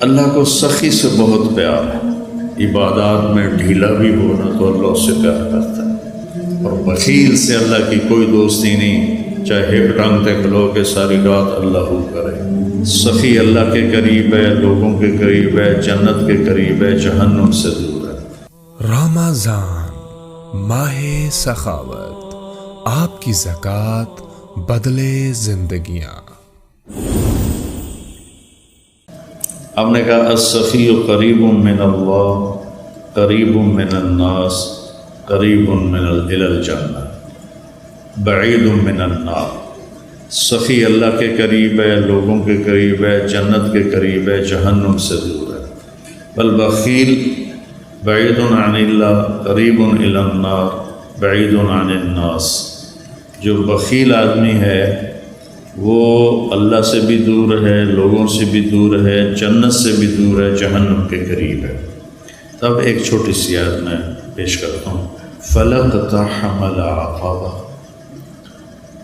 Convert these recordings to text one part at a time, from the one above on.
اللہ کو سخی سے بہت پیار ہے، عبادات میں ڈھیلا بھی ہونا تو اللہ اس سے پیار کرتا ہے، اور بخیل سے اللہ کی کوئی دوستی نہیں، چاہے ٹنگ تک لو کہ ساری رات اللہ ہو کرے۔ سخی اللہ کے قریب ہے، لوگوں کے قریب ہے، جنت کے قریب ہے، جہنم سے دور ہے۔ رمضان ماہ سخاوت، آپ کی زکوٰۃ بدلے زندگیاں۔ ہم نے کہا السخی قریب من اللہ، قریب من الناس، قریب من الی الجنہ، بعید من النار۔ سخی اللہ کے قریب ہے، لوگوں کے قریب ہے، جنت کے قریب ہے، جہنم سے دور ہے۔ والبخیل بعید عن اللہ، قریب الی النار، بعید عن الناس۔ جو بخیل آدمی ہے وہ اللہ سے بھی دور ہے، لوگوں سے بھی دور ہے، جنت سے بھی دور ہے، جہنم کے قریب ہے۔ تب ایک چھوٹی سی آیت میں پیش کرتا ہوں۔ فَلَقْتَحَمَ الْعَقَبَةَ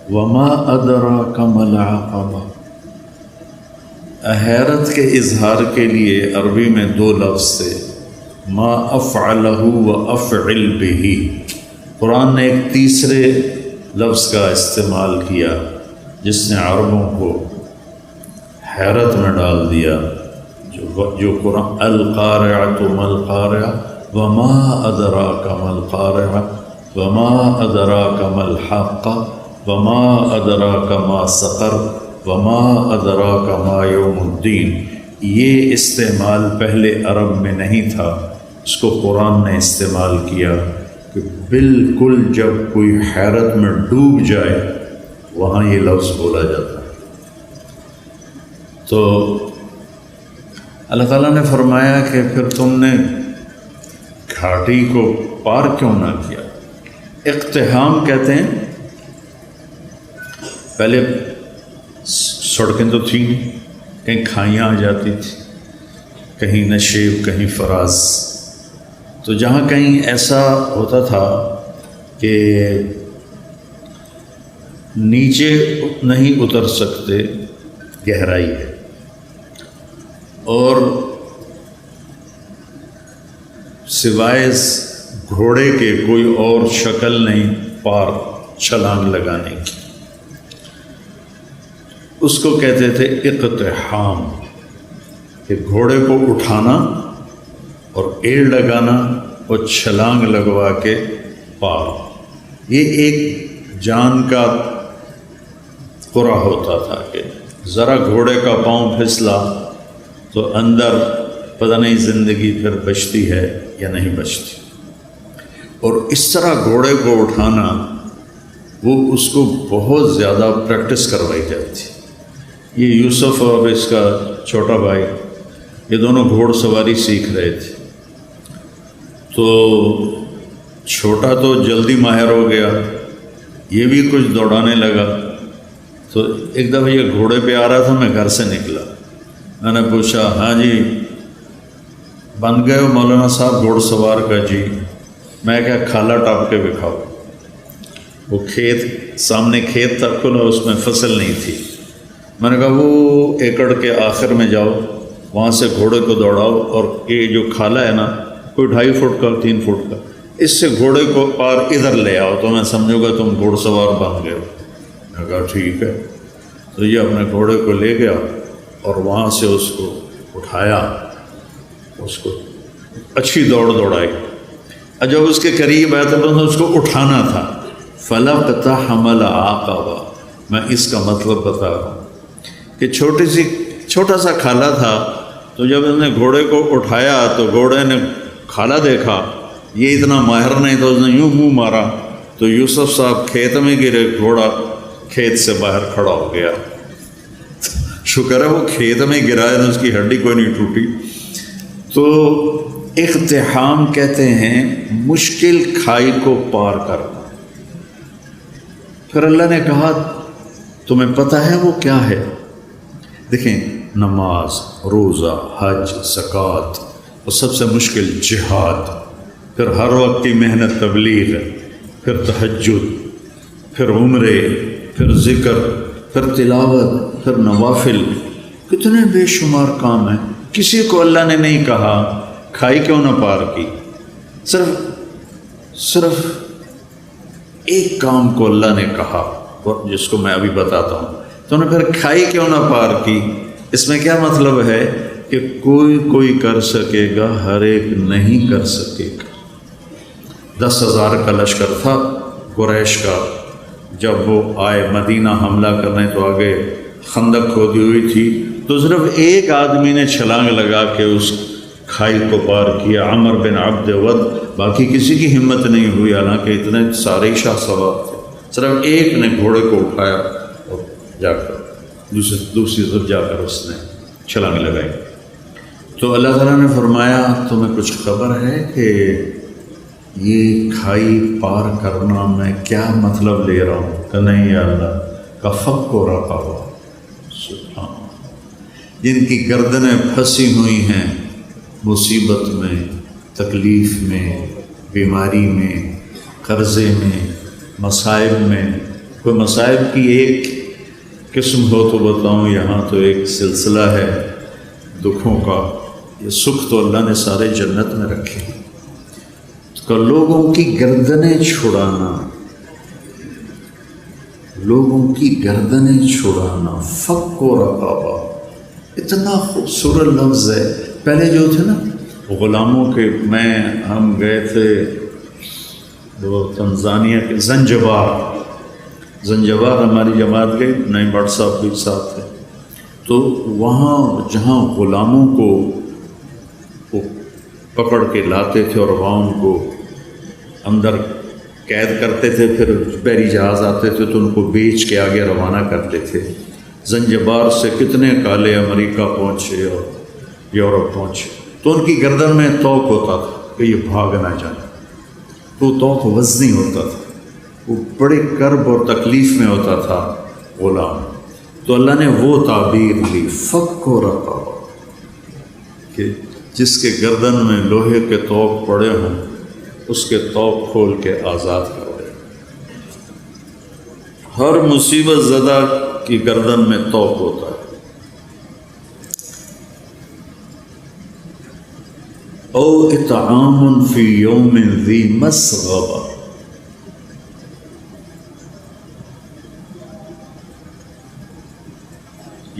وَمَا أَدْرَاكَ مَا الْعَقَبَةُ۔ حیرت کے اظہار کے لیے عربی میں دو لفظ تھے، ما افعلہ و افعل بہ۔ قرآن نے ایک تیسرے لفظ کا استعمال کیا جس نے عربوں کو حیرت میں ڈال دیا۔ جو قرآن القارعۃ ما القارعہ وما ادراک ما القارعہ وما ادراک ما الحاقہ وما ادراک ما سقر وما ادراک ما یوم الدین۔ یہ استعمال پہلے عرب میں نہیں تھا، اس کو قرآن نے استعمال کیا کہ بالکل جب کوئی حیرت میں ڈوب جائے وہاں یہ لفظ بولا جاتا ہے۔ تو اللہ تعالیٰ نے فرمایا کہ پھر تم نے گھاٹی کو پار کیوں نہ کیا۔ اقتحام کہتے ہیں، پہلے سڑکیں تو تھیں نہیں، کہیں کھائیاں آ جاتی تھی، کہیں نشیب، کہیں فراز۔ تو جہاں کہیں ایسا ہوتا تھا کہ نیچے نہیں اتر سکتے، گہرائی ہے، اور سوائے گھوڑے کے کوئی اور شکل نہیں پار چھلانگ لگانے کی، اس کو کہتے تھے اقتحام، کہ گھوڑے کو اٹھانا اور ایڑ لگانا اور چھلانگ لگوا کے پار۔ یہ ایک جان کا قرا ہوتا تھا کہ ذرا گھوڑے کا پاؤں پھسلا تو اندر پتہ نہیں زندگی پھر بچتی ہے یا نہیں بچتی۔ اور اس طرح گھوڑے کو اٹھانا، وہ اس کو بہت زیادہ پریکٹس کروائی جاتی۔ یہ یوسف اور اس کا چھوٹا بھائی، یہ دونوں گھوڑ سواری سیکھ رہے تھے، تو چھوٹا تو جلدی ماہر ہو گیا، یہ بھی کچھ دوڑانے لگا۔ تو ایک دفعہ یہ گھوڑے پہ آ رہا تھا، میں گھر سے نکلا، میں نے پوچھا ہاں جی بن گئے ہو مولانا صاحب گھوڑ سوار کا؟ جی۔ میں کیا کھالا ٹاپ کے دکھاؤ۔ وہ کھیت سامنے کھیت تک کھلا، اس میں فصل نہیں تھی۔ میں نے کہا وہ ایکڑ کے آخر میں جاؤ، وہاں سے گھوڑے کو دوڑاؤ، اور یہ جو کھالا ہے نا کوئی 2.5 فٹ کا 3 فٹ کا، اس سے گھوڑے کو پار ادھر لے آؤ تو میں سمجھوں گا تم گھوڑ سوار بن گئے ہو۔ میں کہا ٹھیک ہے۔ تو یہ اپنے گھوڑے کو لے گیا اور وہاں سے اس کو اٹھایا، اس کو اچھی دوڑائی، اور جب اس کے قریب آیا تو اس کو اٹھانا تھا۔ فَلَقْتَحَمَ الْعَقَبَةَ، میں اس کا مطلب بتا رہا ہوں کہ چھوٹا سا کھالا تھا، تو جب اس نے گھوڑے کو اٹھایا تو گھوڑے نے کھالا دیکھا، یہ اتنا ماہر نہیں تھا، اس نے یوں منہ مارا تو یوسف صاحب کھیت میں گرے، گھوڑا کھیت سے باہر کھڑا ہو گیا۔ شکر ہے وہ کھیت میں گرا ہے، اس کی ہڈی کوئی نہیں ٹوٹی۔ تو اقتحام کہتے ہیں مشکل کھائی کو پار کرنا۔ پھر اللہ نے کہا تمہیں پتہ ہے وہ کیا ہے؟ دیکھیں، نماز، روزہ، حج، زکوٰۃ، اور سب سے مشکل جہاد، پھر ہر وقت کی محنت تبلیغ، پھر تہجد، پھر عمرے، پھر ذکر، پھر تلاوت، پھر نوافل، کتنے بے شمار کام ہیں۔ کسی کو اللہ نے نہیں کہا کھائی کیوں نہ پار کی، صرف ایک کام کو اللہ نے کہا، اور جس کو میں ابھی بتاتا ہوں، تو انہوں نے پھر کھائی کیوں نہ پار کی۔ اس میں کیا مطلب ہے کہ کوئی کر سکے گا، ہر ایک نہیں کر سکے گا۔ 10,000 کا لشکر تھا قریش کا، جب وہ آئے مدینہ حملہ کرنے تو آگے خندق کھودی ہوئی تھی، تو صرف ایک آدمی نے چھلانگ لگا کے اس کھائی کو پار کیا، عمر بن عبد ود، باقی کسی کی ہمت نہیں ہوئی، حالانکہ اتنے سارے شاہ سوار تھے، صرف ایک نے گھوڑے کو اٹھایا اور جا کر دوسری طرف جا کر اس نے چھلانگ لگائی۔ تو اللہ تعالیٰ نے فرمایا تمہیں کچھ خبر ہے کہ یہ کھائی پار کرنا میں کیا مطلب لے رہا ہوں؟ کہ نہیں یا اللہ، کا فک و رقبہ، سبحان اللہ، جن کی گردنیں پھنسی ہوئی ہیں مصیبت میں، تکلیف میں، بیماری میں، قرضے میں، مصائب میں۔ کوئی مصائب کی ایک قسم ہو تو بتاؤں، یہاں تو ایک سلسلہ ہے دکھوں کا۔ یہ سکھ تو اللہ نے سارے جنت میں رکھے ہیں، تو لوگوں کی گردنیں چھڑانا، لوگوں کی گردنیں چھڑانا، فک و رقابہ، اتنا خوبصورت لفظ ہے۔ پہلے جو تھے نا غلاموں کے، ہم گئے تھے وہ تنزانیہ کے زنجبار ہماری جماعت گئی، نئی بٹ صاحب بھی ساتھ تھے، تو وہاں جہاں غلاموں کو وہ پکڑ کے لاتے تھے اور وہاں ان کو اندر قید کرتے تھے، پھر بحری جہاز آتے تھے تو ان کو بیچ کے آگے روانہ کرتے تھے۔ زنجبار سے کتنے کالے امریکہ پہنچے اور یورپ پہنچے، تو ان کی گردن میں توق ہوتا تھا کہ یہ بھاگ نہ جائیں، تو توق وزنی ہوتا تھا، وہ بڑے کرب اور تکلیف میں ہوتا تھا غلام۔ تو اللہ نے وہ تعبیر لی، فک و رقبہ، کہ جس کے گردن میں لوہے کے توق پڑے ہوں اس کے توق کھول کے آزاد کر دے۔ ہر مصیبت زدہ کی گردن میں توق ہوتا ہے۔ او اطعام فی یوم ذی مسغبہ،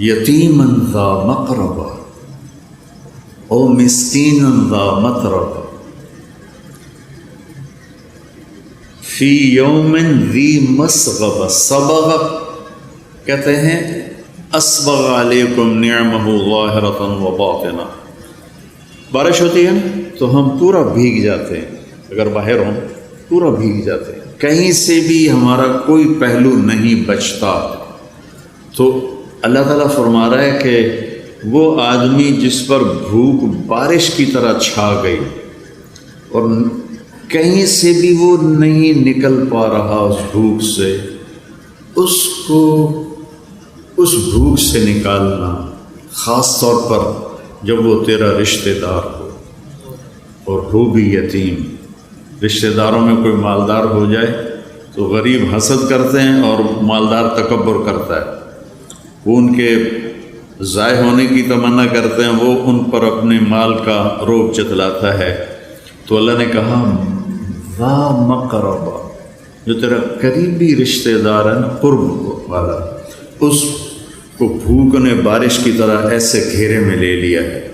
یتیما ذا مقربہ او مسکینا ذا متربہ، فی یوم ذی مسغبہ۔ صبغ کہتے ہیں اسبغ علیکم نعمہ ظاہرۃ و باطنہ۔ بارش ہوتی ہے نا تو ہم پورا بھیگ جاتے ہیں، اگر باہر ہوں پورا بھیگ جاتے ہیں، کہیں سے بھی ہمارا کوئی پہلو نہیں بچتا۔ تو اللہ تعالیٰ فرما رہا ہے کہ وہ آدمی جس پر بھوک بارش کی طرح چھا گئی اور کہیں سے بھی وہ نہیں نکل پا رہا اس بھوک سے، اس کو اس بھوک سے نکالنا، خاص طور پر جب وہ تیرا رشتہ دار ہو اور ہو بھی یتیم۔ رشتہ داروں میں کوئی مالدار ہو جائے تو غریب حسد کرتے ہیں اور مالدار تکبر کرتا ہے، وہ ان کے ضائع ہونے کی تمنا کرتے ہیں، وہ ان پر اپنے مال کا روب چتلاتا ہے۔ تو اللہ نے کہا ذا مقربہ، جو تیرا قریبی رشتہ دار ہے نا، قرب والا، اس کو بھوک نے بارش کی طرح ایسے گھیرے میں لے لیا ہے،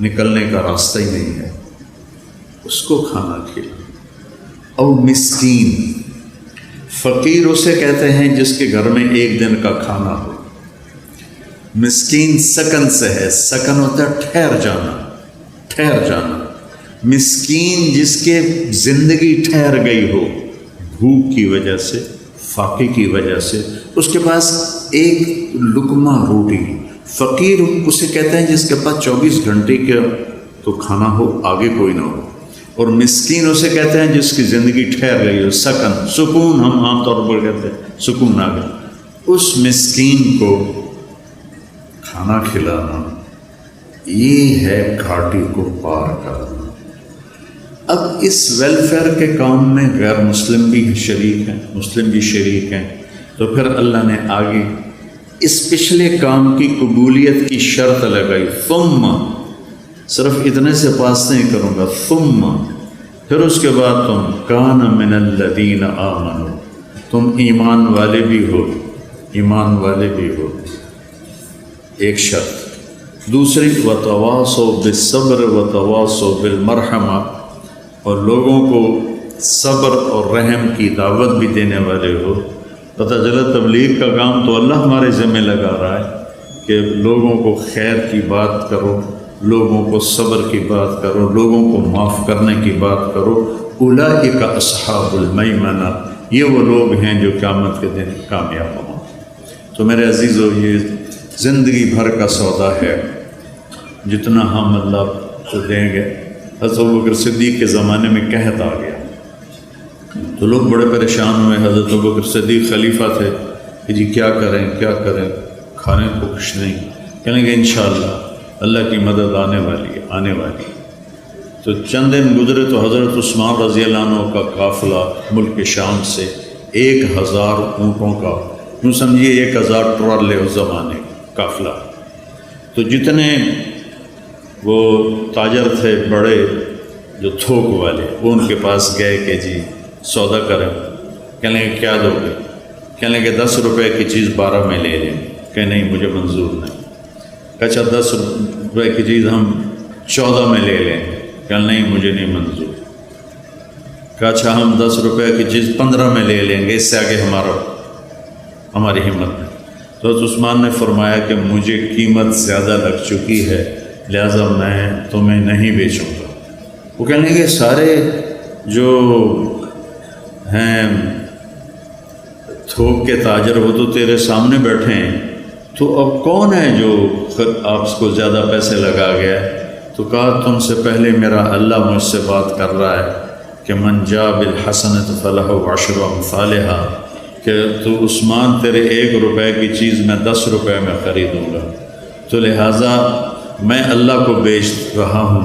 نکلنے کا راستہ ہی نہیں ہے، اس کو کھانا کھلا۔ او مسکین، فقیر اسے کہتے ہیں جس کے گھر میں ایک دن کا کھانا ہو۔ مسکین سکن سے ہے، سکن ہوتا ہے ٹھہر جانا۔ مسکین جس کے زندگی ٹھہر گئی ہو بھوک کی وجہ سے، فاقے کی وجہ سے، اس کے پاس ایک لقمہ روٹی۔ فقیر اسے کہتے ہیں جس کے پاس 24 گھنٹے کا تو کھانا ہو، آگے کوئی نہ ہو، اور مسکین اسے کہتے ہیں جس کی زندگی ٹھہر گئی ہو، سکن، سکون ہم عام طور پر کہتے ہیں، سکون آ گیا۔ اس مسکین کو کھانا کھلانا، یہ ہے گھاٹی کو پار کرنا۔ اب اس ویلفیئر کے کام میں غیر مسلم بھی شریک ہیں، مسلم بھی شریک ہیں، تو پھر اللہ نے آگے اس پچھلے کام کی قبولیت کی شرط لگائی، ثم صرف اتنے سے پاس نہیں کروں گا، ثم پھر اس کے بعد تم کان من الذین آمنوا، تم ایمان والے بھی ہو، ایمان والے بھی ہو، ایک شرط۔ دوسری وتواصوا بالصبر وتواصوا بالمرحمہ، اور لوگوں کو صبر اور رحم کی دعوت بھی دینے والے ہو۔ پتہ چلا تبلیغ کا کام تو اللہ ہمارے ذمہ لگا رہا ہے کہ لوگوں کو خیر کی بات کرو، لوگوں کو صبر کی بات کرو، لوگوں کو معاف کرنے کی بات کرو۔ اولئک اصحاب المیمنہ، یہ وہ لوگ ہیں جو قیامت کے دن کامیاب ہوں۔ تو میرے عزیزو، یہ زندگی بھر کا سودا ہے، جتنا ہم اللہ کو دیں گے۔ حضرت ابوبکر صدیق کے زمانے میں قحط آ گیا تو لوگ بڑے پریشان ہوئے۔ حضرت ابوبکر صدیق خلیفہ تھے کہ جی کیا کریں کیا کریں، کھانے کو کچھ نہیں۔ کہنے کہ انشاءاللہ اللہ کی مدد آنے والی ہے، آنے والی ہے۔ تو چند دن گزرے تو حضرت عثمان رضی اللہ عنہ کا قافلہ ملک شام سے 1000 اونٹوں کا، یوں سمجھیے 1000 ٹرالے اس زمانے کا قافلہ۔ تو جتنے وہ تاجر تھے بڑے جو تھوک والے، وہ ان کے پاس گئے کہ جی سودا کریں۔ کہنے کہ کیا دو گے؟ کہنے کہ 10 روپے کی چیز 12 میں لے لیں۔ کہ نہیں مجھے منظور نہیں۔ اچھا 10 روپے کی چیز ہم 14 میں لے لیں۔ کہ نہیں مجھے نہیں منظور۔ کہ اچھا ہم 10 روپے کی چیز 15 میں لے لیں گے، اس سے آگے ہماری ہمت نہیں۔ تو حضرت عثمان نے فرمایا کہ مجھے قیمت زیادہ لگ چکی ہے، لہذا میں تمہیں نہیں بیچوں گا۔ وہ کہنے کہ سارے جو ہیں تھوک کے تاجر وہ تو تیرے سامنے بیٹھے ہیں، تو اب کون ہے جو آپ کو زیادہ پیسے لگا گیا ہے؟ تو کہا تم سے پہلے میرا اللہ مجھ سے بات کر رہا ہے کہ من جاء بالحسنۃ فلہ عشر امثالہا، کہ تو عثمان تیرے 1 روپے کی چیز میں 10 روپے میں خریدوں گا۔ تو لہٰذا میں اللہ کو بیچ رہا ہوں۔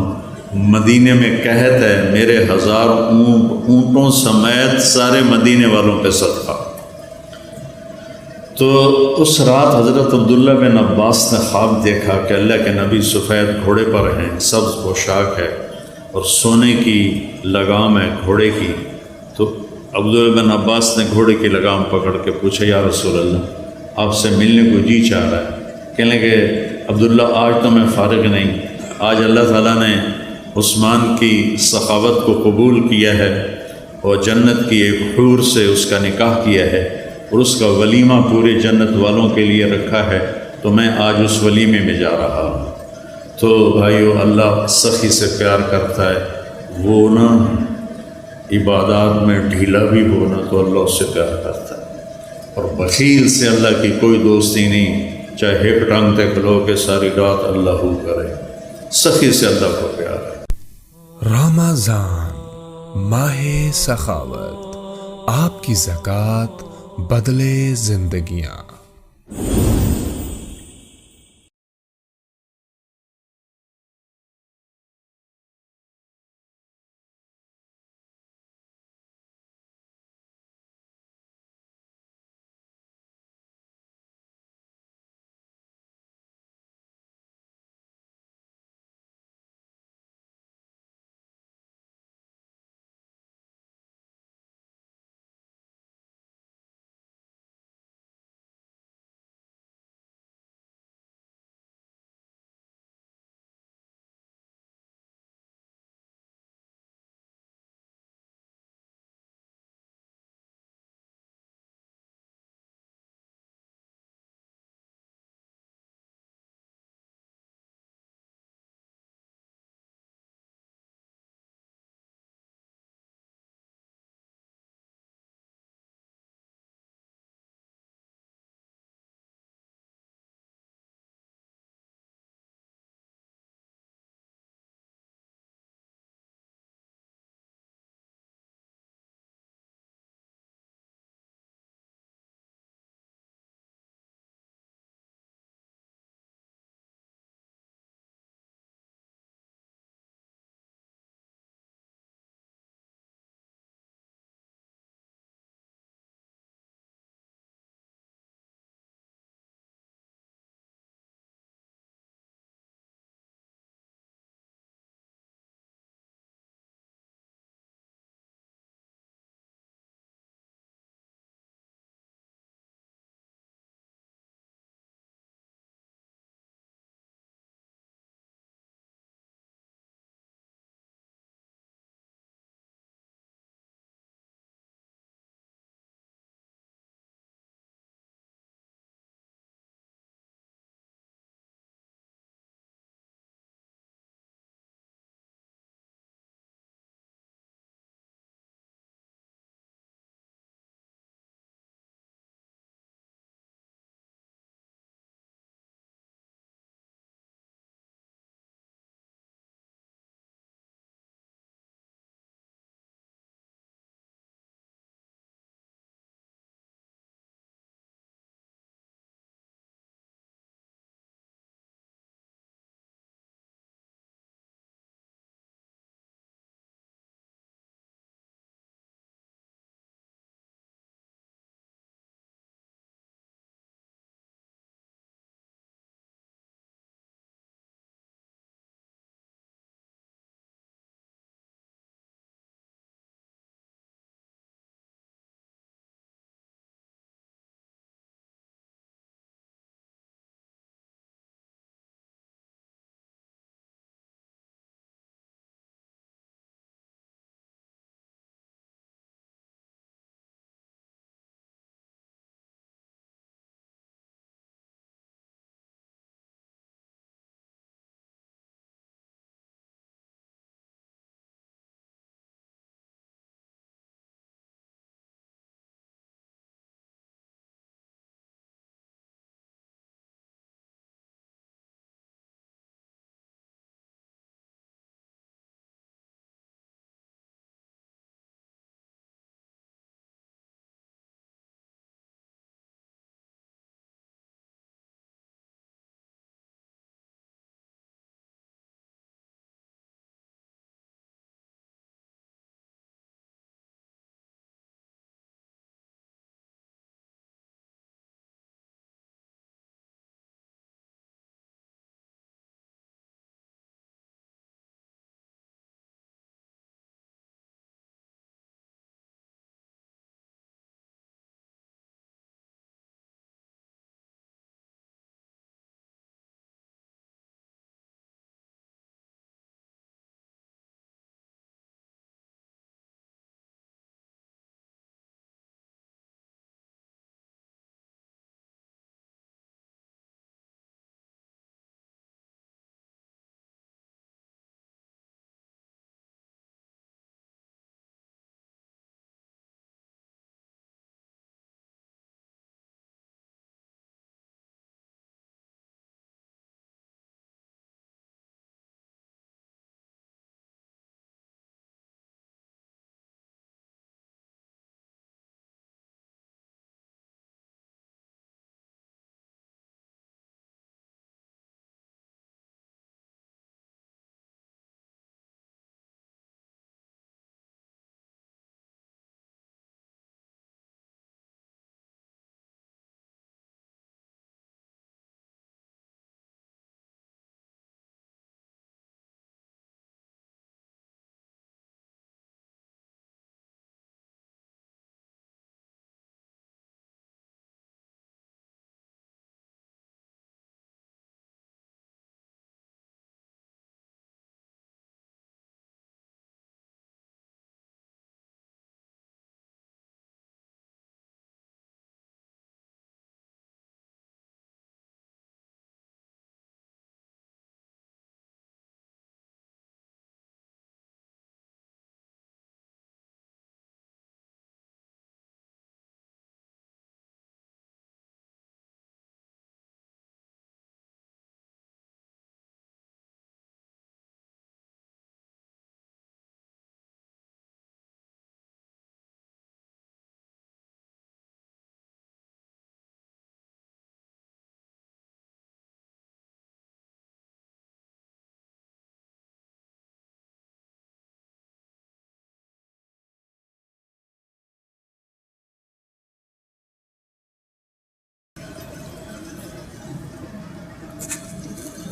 مدینے میں قحط ہے، میرے 1000 اونٹوں سمیت سارے مدینے والوں پہ صدقہ۔ تو اس رات حضرت عبداللہ بن عباس نے خواب دیکھا کہ اللہ کے نبی سفید گھوڑے پر ہیں، سبز پوشاک ہے اور سونے کی لگام ہے گھوڑے کی۔ تو عبداللہ بن عباس نے گھوڑے کی لگام پکڑ کے پوچھا یا رسول اللہ آپ سے ملنے کو جی چاہ رہا ہے۔ کہنے کہ عبداللہ آج تو میں فارغ نہیں، آج اللہ تعالیٰ نے عثمان کی سخاوت کو قبول کیا ہے اور جنت کی ایک حور سے اس کا نکاح کیا ہے اور اس کا ولیمہ پورے جنت والوں کے لیے رکھا ہے، تو میں آج اس ولیمے میں جا رہا ہوں۔ تو بھائیو، اللہ سخی سے پیار کرتا ہے، وہ نا عبادات میں ڈھیلا بھی ہو نا تو اللہ اس سے پیار کرتا ہے، اور بخیل سے اللہ کی کوئی دوستی نہیں، چاہے ہیک ٹانگ تے کھلو کے ساری رات اللہ ہو کرے، سخی سے اللہ کو پیار ہے۔ رمضان ماہ سخاوت، آپ کی زکوٰۃ بدلے زندگیاں۔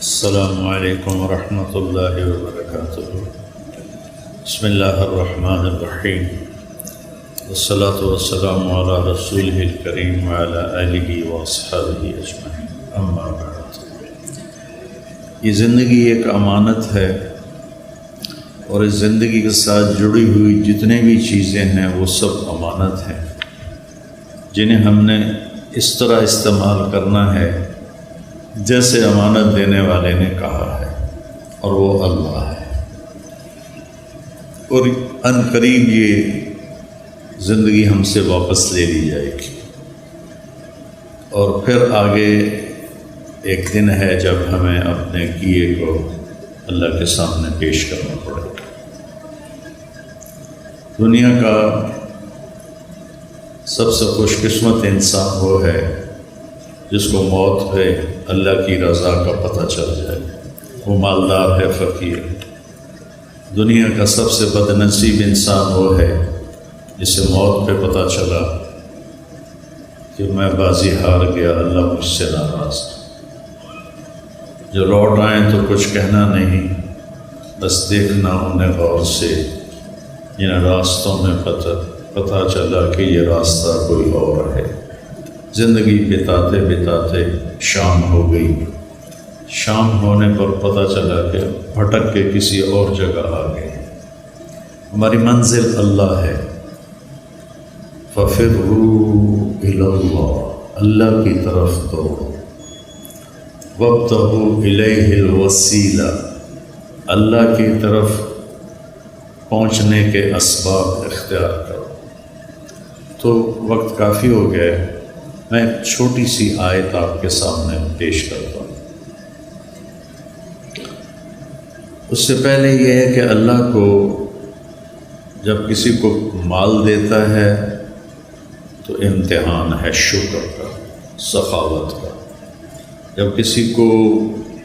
السلام علیکم ورحمۃ اللہ وبرکاتہ۔ بسم اللہ الرحمن الرحیم، والصلاة والسلام علی رسولہ الکریم وعلی آلہ واصحابہ اجمعین، اما بعد۔ یہ زندگی ایک امانت ہے، اور اس زندگی کے ساتھ جڑی ہوئی جتنے بھی چیزیں ہیں وہ سب امانت ہیں، جنہیں ہم نے اس طرح استعمال کرنا ہے جیسے امانت دینے والے نے کہا ہے، اور وہ اللہ ہے۔ اور ان قریب یہ زندگی ہم سے واپس لے لی جائے گی، اور پھر آگے ایک دن ہے جب ہمیں اپنے کیے کو اللہ کے سامنے پیش کرنا پڑے گا۔ دنیا کا سب سے خوش قسمت انسان وہ ہے جس کو موت پہ اللہ کی رضا کا پتہ چل جائے، وہ مالدار ہے، فقیر۔ دنیا کا سب سے بد نصیب انسان وہ ہے جسے موت پہ پتہ چلا کہ میں بازی ہار گیا، اللہ مجھ سے ناراض ہے۔ جو لوٹ آئیں تو کچھ کہنا نہیں، بس دیکھنا انہیں غور سے، جن راستوں میں پتہ چلا کہ یہ راستہ کوئی اور ہے۔ زندگی بتاتے بتاتے شام ہو گئی، شام ہونے پر پتہ چلا کہ بھٹک کے کسی اور جگہ آ گئے۔ ہماری منزل اللہ ہے، فَفِرُّوا إِلَى اللَّهِ، اللہ کی طرف دوڑو، وَابْتَغُوا إِلَيْهِ الْوَسِيلَةَ، اللہ کی طرف پہنچنے کے اسباب اختیار کرو۔ تو وقت کافی ہو گیا ہے، میں ایک چھوٹی سی آیت آپ کے سامنے پیش کرتا ہوں۔ اس سے پہلے یہ ہے کہ اللہ کو جب کسی کو مال دیتا ہے تو امتحان ہے شکر کا، سخاوت کا۔ جب کسی کو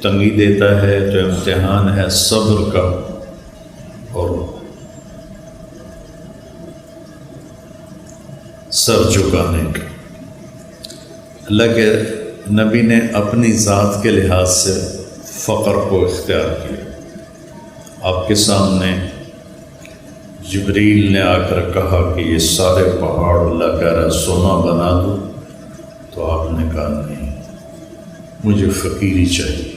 تنگی دیتا ہے تو امتحان ہے صبر کا اور سر جھکانے کا۔ اللہ کے نبی نے اپنی ذات کے لحاظ سے فقر کو اختیار کیا۔ آپ کے سامنے جبریل نے آ کر کہا کہ یہ سارے پہاڑ اللہ کہہ رہا ہے سونا بنا دو، تو آپ نے کہا نہیں، مجھے فقیری چاہیے۔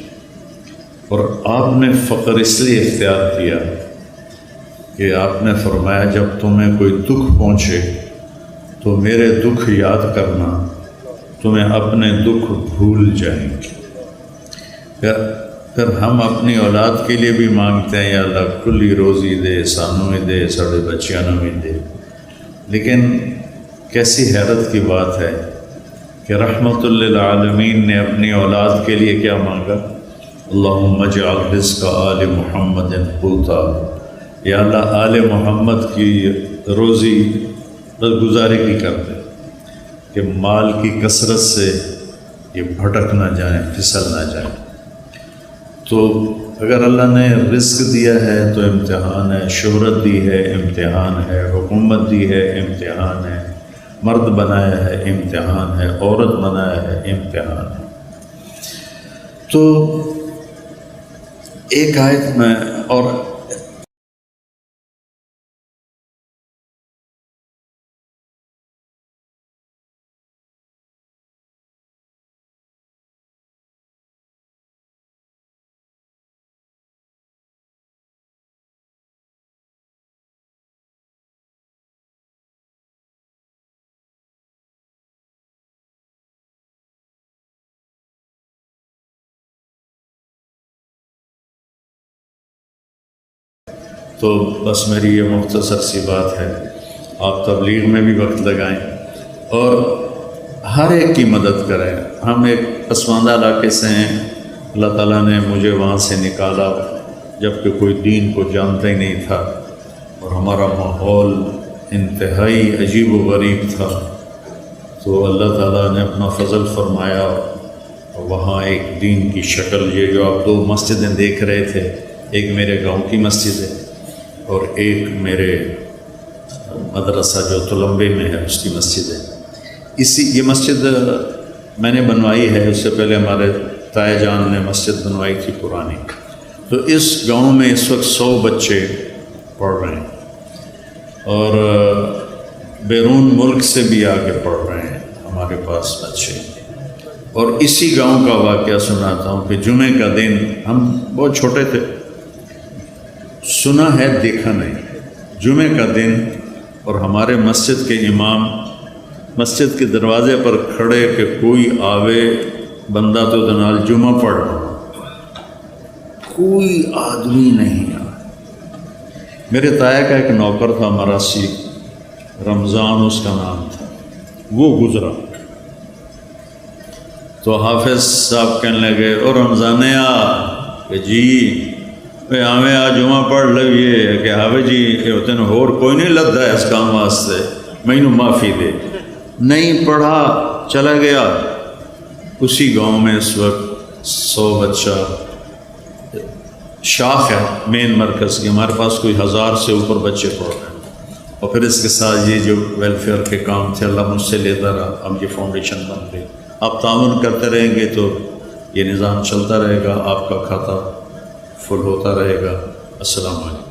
اور آپ نے فقر اس لیے اختیار کیا کہ آپ نے فرمایا جب تمہیں کوئی دکھ پہنچے تو میرے دکھ یاد کرنا، تمہیں اپنے دکھ بھول جائیں گے۔ پھر ہم اپنی اولاد کے لیے بھی مانگتے ہیں یا اللہ کلی روزی دے، سانوں میں دے، ساڑے بچیاں میں دے، لیکن کیسی حیرت کی بات ہے کہ رحمت للعالمین نے اپنی اولاد کے لیے کیا مانگا؟ اللہم اجعل رزق آل محمد قوتا، یا اللہ آل محمد کی روزی گزاری کی کرتے کہ مال کی کثرت سے یہ بھٹک نہ جائیں، پھسل نہ جائیں۔ تو اگر اللہ نے رزق دیا ہے تو امتحان ہے، شہرت دی ہے امتحان ہے، حکومت دی ہے امتحان ہے، مرد بنایا ہے امتحان ہے، عورت بنایا ہے امتحان ہے۔ تو ایک آیت میں اور تو بس میری یہ مختصر سی بات ہے، آپ تبلیغ میں بھی وقت لگائیں اور ہر ایک کی مدد کریں۔ ہم ایک پسماندہ علاقے سے ہیں، اللہ تعالیٰ نے مجھے وہاں سے نکالا جب کہ کوئی دین کو جانتا ہی نہیں تھا، اور ہمارا ماحول انتہائی عجیب و غریب تھا۔ تو اللہ تعالیٰ نے اپنا فضل فرمایا، اور وہاں ایک دین کی شکل، یہ جو آپ دو مسجدیں دیکھ رہے تھے، ایک میرے گاؤں کی مسجد ہے اور ایک میرے مدرسہ جو تلمبے میں ہے اس کی مسجد ہے۔ یہ مسجد میں نے بنوائی ہے، اس سے پہلے ہمارے تائے جان نے مسجد بنوائی تھی پرانی، تو اس گاؤں میں اس وقت 100 بچے پڑھ رہے ہیں، اور بیرون ملک سے بھی آگے پڑھ رہے ہیں ہمارے پاس بچے۔ اور اسی گاؤں کا واقعہ سناتا ہوں کہ جمعے کا دن، ہم بہت چھوٹے تھے، سنا ہے دیکھا نہیں، جمعے کا دن، اور ہمارے مسجد کے امام مسجد کے دروازے پر کھڑے کہ کوئی آوے بندہ تو دنال جمعہ پڑھ رہا، کوئی آدمی نہیں آیا۔ میرے تایا کا ایک نوکر تھا مراسی، رمضان اس کا نام تھا، وہ گزرا تو حافظ صاحب کہنے لگے او رمضانیں کہ جی ہمیں آ جمعہ پڑھ لگیے کہ حافظ جی تین ہور کوئی نہیں لگتا ہے اس کام واسطے، مینوں معافی دے۔ نہیں پڑھا، چلا گیا۔ اسی گاؤں میں اس وقت 100 بچہ شاخ ہے مین مرکز کی، ہمارے پاس کوئی 1000 سے اوپر بچے پڑھ رہے ہیں، اور پھر اس کے ساتھ یہ جو ویلفیئر کے کام تھے اللہ مجھ سے لیتا رہا، اب یہ فاؤنڈیشن بن گئی۔ آپ تعاون کرتے رہیں گے تو یہ نظام چلتا رہے گا، آپ کا کھاتا فل ہوتا رہے گا۔ السلام علیکم۔